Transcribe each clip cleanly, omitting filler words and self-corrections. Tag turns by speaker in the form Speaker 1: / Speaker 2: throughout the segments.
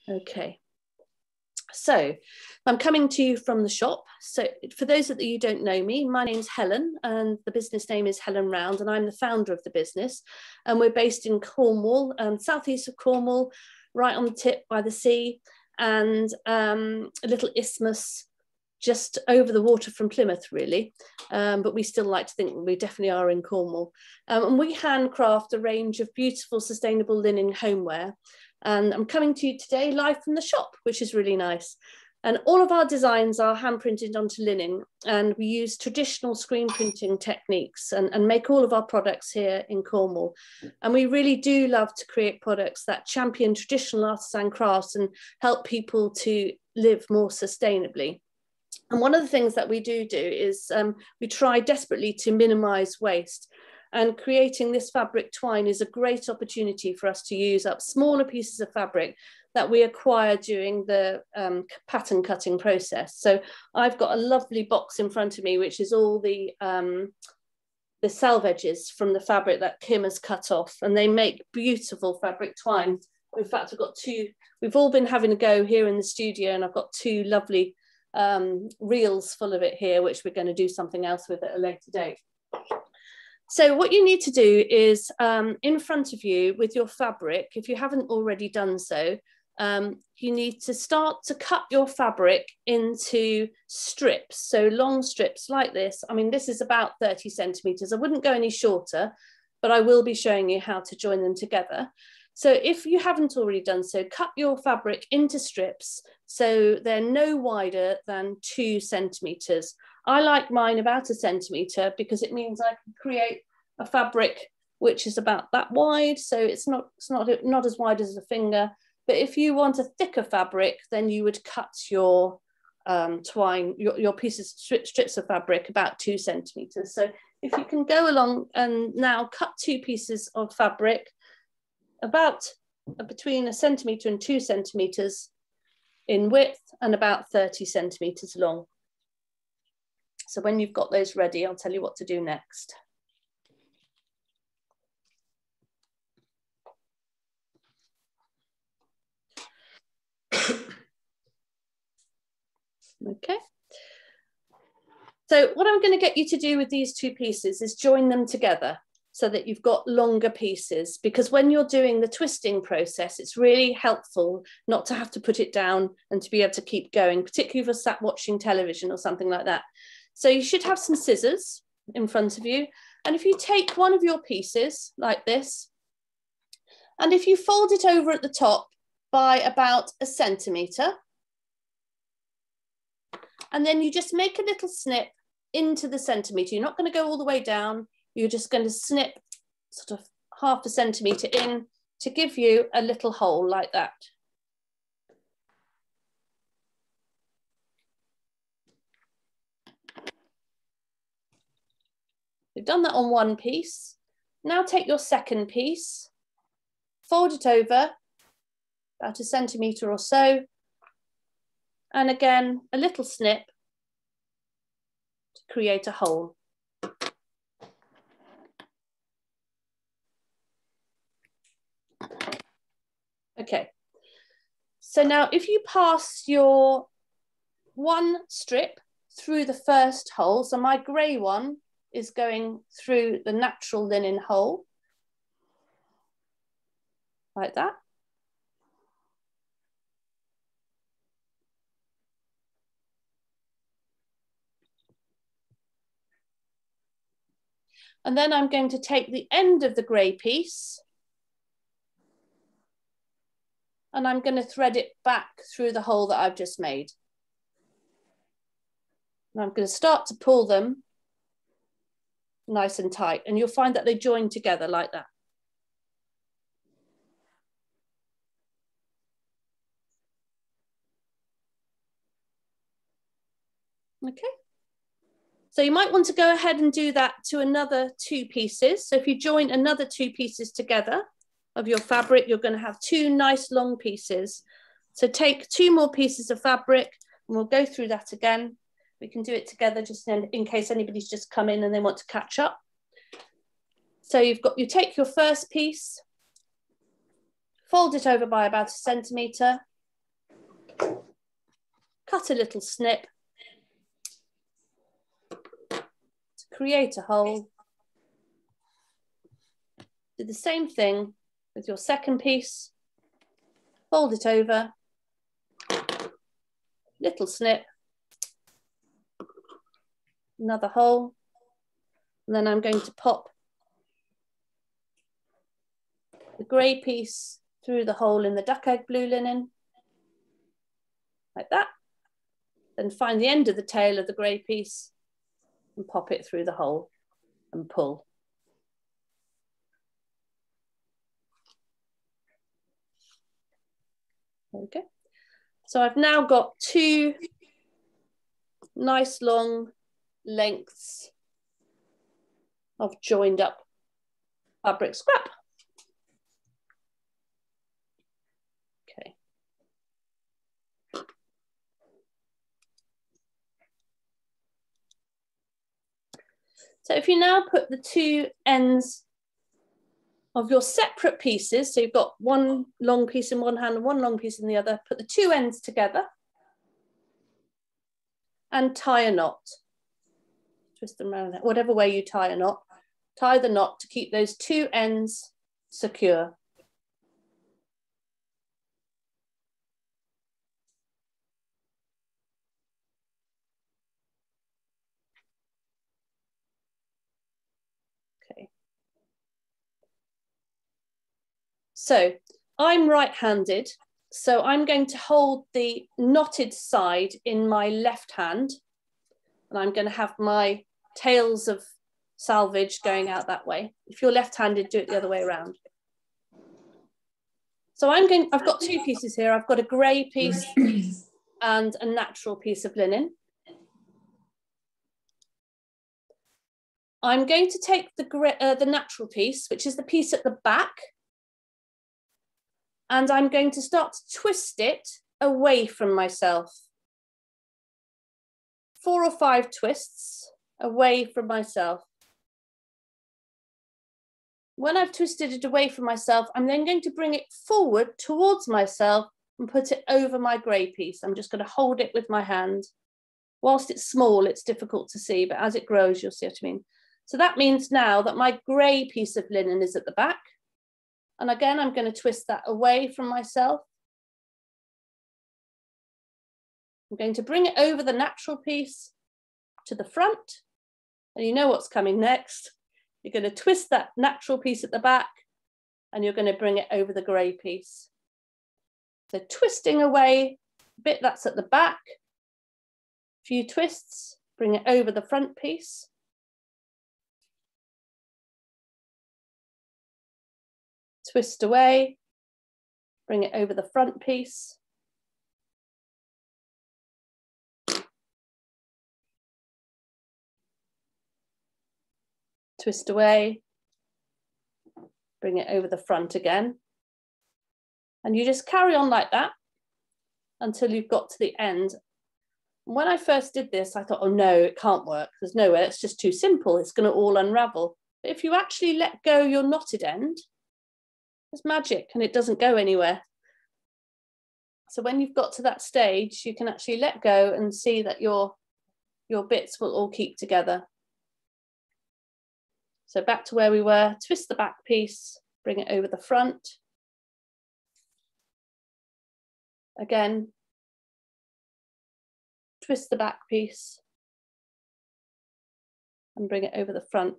Speaker 1: Okay. So I'm coming to you from the shop. So for those of you who don't know me, my name's Helen and the business name is Helen Round and I'm the founder of the business. And we're based in Cornwall, southeast of Cornwall, right on the tip by the sea, and a little isthmus just over the water from Plymouth, really. But we still like to think we definitely are in Cornwall. And we handcraft a range of beautiful, sustainable linen homeware. And I'm coming to you today live from the shop, which is really nice. And all of our designs are hand printed onto linen, and we use traditional screen printing techniques and make all of our products here in Cornwall. And we really do love to create products that champion traditional artisan crafts and help people to live more sustainably. And one of the things that we do is we try desperately to minimize waste. And creating this fabric twine is a great opportunity for us to use up smaller pieces of fabric that we acquire during the pattern cutting process. So I've got a lovely box in front of me, which is all the selvages from the fabric that Kim has cut off, and they make beautiful fabric twine. In fact, I've got two, we've all been having a go here in the studio, and I've got two lovely reels full of it here, which we're going to do something else with at a later date. So what you need to do is in front of you with your fabric, if you haven't already done so, you need to start to cut your fabric into strips. So long strips like this. I mean, this is about 30 centimeters. I wouldn't go any shorter, but I will be showing you how to join them together. So if you haven't already done so, cut your fabric into strips so they're no wider than 2 centimeters. I like mine about 1 centimeter because it means I can create a fabric which is about that wide, so it's not as wide as a finger. But if you want a thicker fabric, then you would cut your twine, your pieces, strips of fabric about 2 centimeters. So if you can go along and now cut 2 pieces of fabric about between 1 centimeter and 2 centimeters in width and about 30 centimeters long. So when you've got those ready, I'll tell you what to do next. Okay. So what I'm going to get you to do with these 2 pieces is join them together so that you've got longer pieces, because when you're doing the twisting process, it's really helpful not to have to put it down and to be able to keep going, particularly if you're sat watching television or something like that. So you should have some scissors in front of you. And if you take one of your pieces like this, and if you fold it over at the top by about 1 centimeter, and then you just make a little snip into the centimeter. You're not going to go all the way down. You're just going to snip sort of half a centimeter in to give you a little hole like that. We've done that on one piece. Now take your second piece, fold it over about 1 centimeter or so, and again, a little snip to create a hole. Okay, so now if you pass your one strip through the first hole, so my grey one is going through the natural linen hole, like that. And then I'm going to take the end of the grey piece and I'm going to thread it back through the hole that I've just made. And I'm going to start to pull them nice and tight, and you'll find that they join together like that. Okay. So you might want to go ahead and do that to another 2 pieces. So if you join another 2 pieces together of your fabric, you're going to have 2 nice long pieces. So take 2 more pieces of fabric and we'll go through that again. We can do it together just in case anybody's just come in and they want to catch up. So you take your first piece, fold it over by about 1 centimeter, cut a little snip to create a hole. Do the same thing with your second piece, fold it over, little snip, another hole, and then I'm going to pop the grey piece through the hole in the duck egg blue linen, like that. Then find the end of the tail of the grey piece and pop it through the hole and pull. Okay, so I've now got two nice long lengths of joined up fabric scrap. Okay. So if you now put the two ends of your separate pieces, so you've got one long piece in one hand and one long piece in the other, put the two ends together and tie a knot. Twist them around, whatever way you tie a knot, tie the knot to keep those two ends secure. Okay. So I'm right-handed, so I'm going to hold the knotted side in my left hand, and I'm going to have my tails of salvage going out that way. If you're left-handed, do it the other way around. So I've got two pieces here. I've got a grey piece and a natural piece of linen. I'm going to take the natural piece, which is the piece at the back, and I'm going to start to twist it away from myself. 4 or 5 twists away from myself. When I've twisted it away from myself, I'm then going to bring it forward towards myself and put it over my grey piece. I'm just going to hold it with my hand. Whilst it's small, it's difficult to see, but as it grows, you'll see what I mean. So that means now that my grey piece of linen is at the back. And again, I'm going to twist that away from myself. I'm going to bring it over the natural piece to the front. And you know what's coming next. You're going to twist that natural piece at the back and you're going to bring it over the grey piece. So twisting away a bit that's at the back, a few twists, bring it over the front piece. Twist away, bring it over the front piece. Twist away, bring it over the front again. And you just carry on like that until you've got to the end. When I first did this, I thought, oh no, it can't work. There's no way, it's just too simple. It's going to all unravel. But if you actually let go your knotted end, it's magic and it doesn't go anywhere. So when you've got to that stage, you can actually let go and see that your bits will all keep together. So back to where we were, twist the back piece, bring it over the front. Again, twist the back piece and bring it over the front.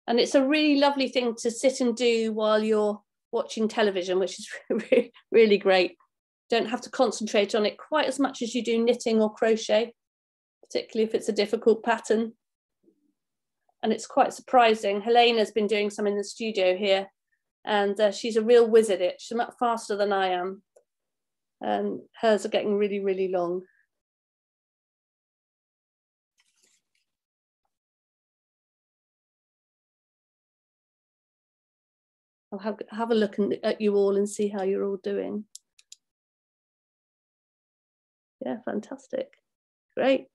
Speaker 1: And it's a really lovely thing to sit and do while you're watching television, which is really great. Don't have to concentrate on it quite as much as you do knitting or crochet, particularly if it's a difficult pattern. And it's quite surprising. Helena's been doing some in the studio here, and she's a real whiz at it. She's much faster than I am. And hers are getting really long. I'll have a look at you all and see how you're all doing. Yeah, fantastic. Great.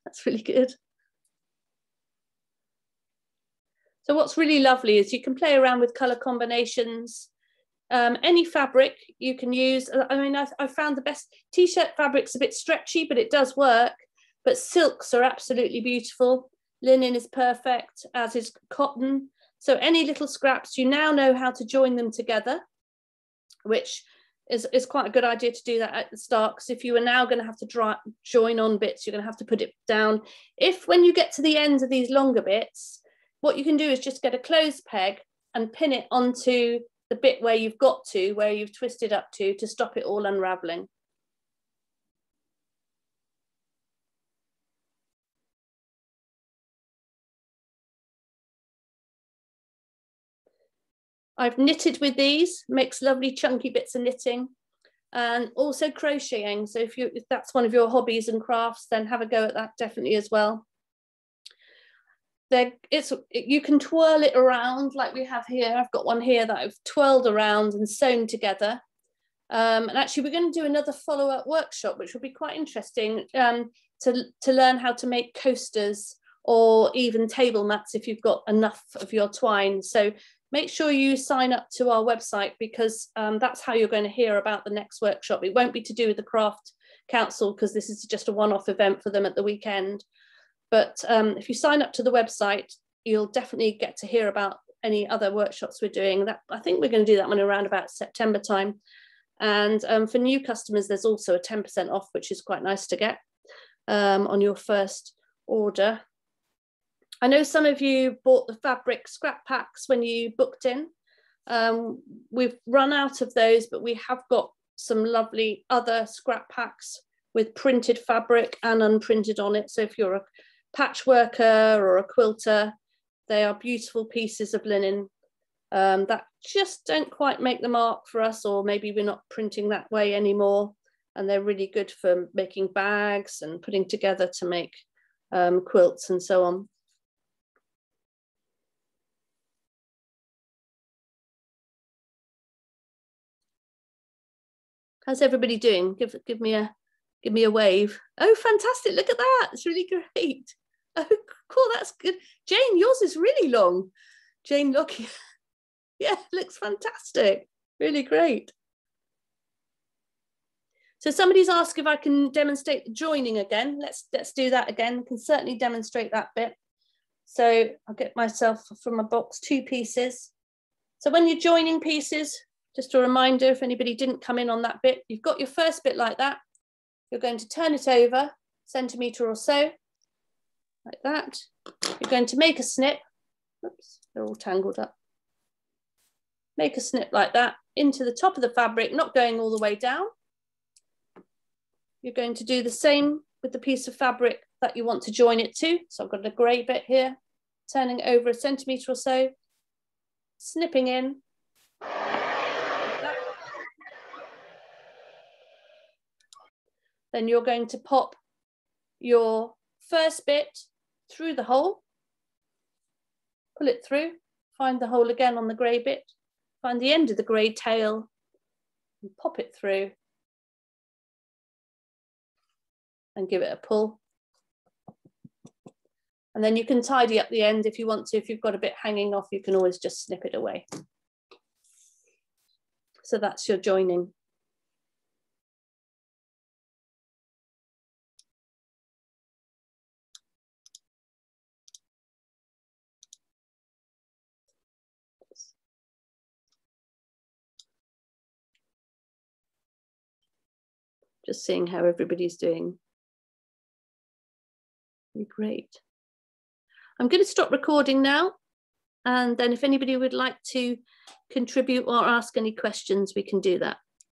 Speaker 1: That's really good. So what's really lovely is you can play around with colour combinations. Any fabric you can use. I mean, I found the best t-shirt fabric's a bit stretchy, but it does work. But silks are absolutely beautiful. Linen is perfect, as is cotton. So any little scraps, you now know how to join them together, which is quite a good idea to do that at the start, because if you are now going to have to join on bits, you're going to have to put it down. If when you get to the ends of these longer bits, what you can do is just get a clothes peg and pin it onto the bit where you've got to, where you've twisted up to stop it all unraveling. I've knitted with these, makes lovely chunky bits of knitting, and also crocheting. So if that's one of your hobbies and crafts, then have a go at that definitely as well. You can twirl it around like we have here. I've got one here that I've twirled around and sewn together. And actually, we're going to do another follow-up workshop, which will be quite interesting to learn how to make coasters or even table mats if you've got enough of your twine. So make sure you sign up to our website, because that's how you're going to hear about the next workshop. It won't be to do with the Craft Council, because this is just a one-off event for them at the weekend. But if you sign up to the website, you'll definitely get to hear about any other workshops we're doing. I think we're going to do that one around about September time. And for new customers, there's also a 10% off, which is quite nice to get on your first order. I know some of you bought the fabric scrap packs when you booked in. We've run out of those, but we have got some lovely other scrap packs with printed fabric and unprinted on it. So if you're a patchworker or a quilter, they are beautiful pieces of linen that just don't quite make the mark for us, or maybe we're not printing that way anymore. And they're really good for making bags and putting together to make quilts and so on. How's everybody doing? Give me a wave. Oh, fantastic. Look at that. It's really great. Oh, cool. That's good. Jane, yours is really long. Jane Lockie. Yeah, looks fantastic. Really great. So somebody's asked if I can demonstrate the joining again. Let's do that again. I can certainly demonstrate that bit. So I'll get myself from my box 2 pieces. So when you're joining pieces, just a reminder, if anybody didn't come in on that bit, you've got your first bit like that. You're going to turn it over a centimetre or so, like that. You're going to make a snip. Oops, they're all tangled up. Make a snip like that into the top of the fabric, not going all the way down. You're going to do the same with the piece of fabric that you want to join it to. So I've got a grey bit here, turning over a centimetre or so, snipping in. Then you're going to pop your first bit through the hole, pull it through, find the hole again on the grey bit, find the end of the grey tail and pop it through and give it a pull. And then you can tidy up the end if you want to. If you've got a bit hanging off, you can always just snip it away. So that's your joining. Just seeing how everybody's doing. Great. I'm going to stop recording now, and then if anybody would like to contribute or ask any questions, we can do that.